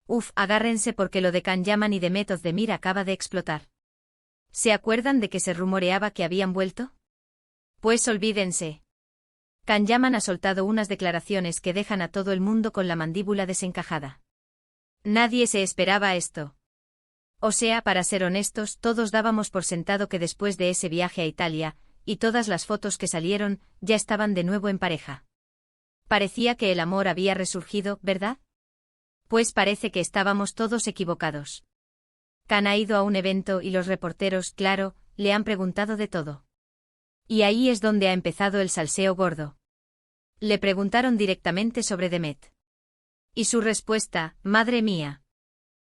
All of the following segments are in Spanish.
Uf, agárrense porque lo de Can Yaman y Demet Özdemir acaba de explotar. ¿Se acuerdan de que se rumoreaba que habían vuelto? Pues olvídense. Can Yaman ha soltado unas declaraciones que dejan a todo el mundo con la mandíbula desencajada. Nadie se esperaba esto. O sea, para ser honestos, todos dábamos por sentado que después de ese viaje a Italia, y todas las fotos que salieron, ya estaban de nuevo en pareja. Parecía que el amor había resurgido, ¿verdad? Pues parece que estábamos todos equivocados. Can ha ido a un evento y los reporteros, claro, le han preguntado de todo. Y ahí es donde ha empezado el salseo gordo. Le preguntaron directamente sobre Demet. Y su respuesta, madre mía.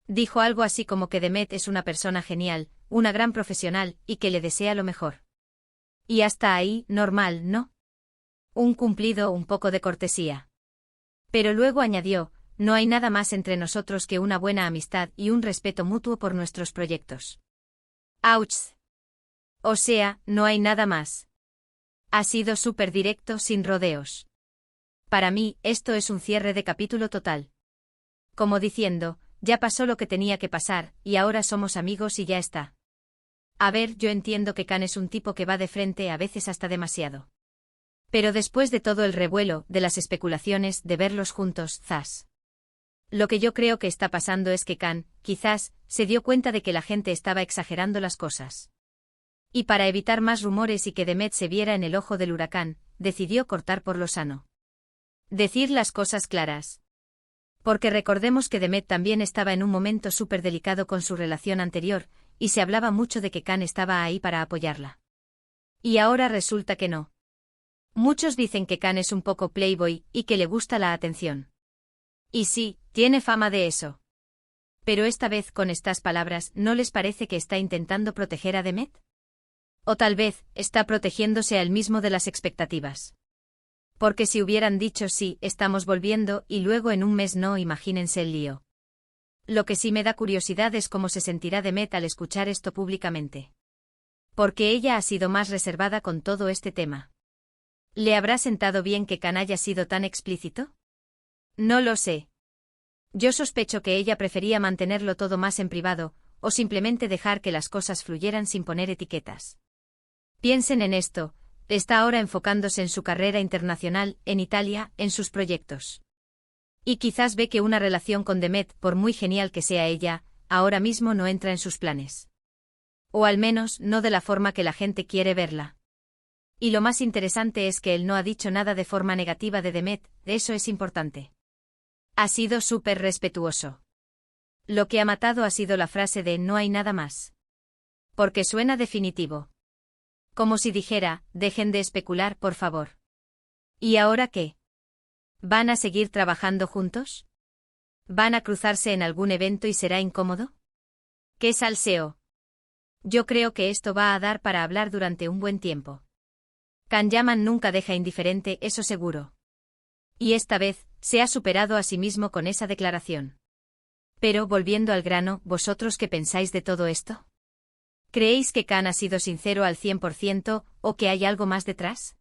Dijo algo así como que Demet es una persona genial, una gran profesional, y que le desea lo mejor. Y hasta ahí, normal, ¿no? Un cumplido, un poco de cortesía. Pero luego añadió, no hay nada más entre nosotros que una buena amistad y un respeto mutuo por nuestros proyectos. ¡Auch! O sea, no hay nada más. Ha sido súper directo, sin rodeos. Para mí, esto es un cierre de capítulo total. Como diciendo, ya pasó lo que tenía que pasar, y ahora somos amigos y ya está. A ver, yo entiendo que Can es un tipo que va de frente a veces hasta demasiado. Pero después de todo el revuelo, de las especulaciones, de verlos juntos, zas. Lo que yo creo que está pasando es que Can, quizás, se dio cuenta de que la gente estaba exagerando las cosas. Y para evitar más rumores y que Demet se viera en el ojo del huracán, decidió cortar por lo sano. Decir las cosas claras. Porque recordemos que Demet también estaba en un momento súper delicado con su relación anterior, y se hablaba mucho de que Can estaba ahí para apoyarla. Y ahora resulta que no. Muchos dicen que Can es un poco playboy y que le gusta la atención. Y sí, tiene fama de eso. Pero esta vez con estas palabras, ¿no les parece que está intentando proteger a Demet? O tal vez, está protegiéndose a él mismo de las expectativas. Porque si hubieran dicho sí, estamos volviendo, y luego en un mes no, imagínense el lío. Lo que sí me da curiosidad es cómo se sentirá Demet al escuchar esto públicamente. Porque ella ha sido más reservada con todo este tema. ¿Le habrá sentado bien que Can haya sido tan explícito? No lo sé. Yo sospecho que ella prefería mantenerlo todo más en privado, o simplemente dejar que las cosas fluyeran sin poner etiquetas. Piensen en esto, está ahora enfocándose en su carrera internacional, en Italia, en sus proyectos. Y quizás ve que una relación con Demet, por muy genial que sea ella, ahora mismo no entra en sus planes. O al menos, no de la forma que la gente quiere verla. Y lo más interesante es que él no ha dicho nada de forma negativa de Demet, eso es importante. Ha sido súper respetuoso. Lo que ha matado ha sido la frase de no hay nada más. Porque suena definitivo. Como si dijera, dejen de especular, por favor. ¿Y ahora qué? ¿Van a seguir trabajando juntos? ¿Van a cruzarse en algún evento y será incómodo? ¡Qué salseo! Yo creo que esto va a dar para hablar durante un buen tiempo. Can Yaman nunca deja indiferente, eso seguro. Y esta vez, se ha superado a sí mismo con esa declaración. Pero, volviendo al grano, ¿vosotros qué pensáis de todo esto? ¿Creéis que Can ha sido sincero al 100% o que hay algo más detrás?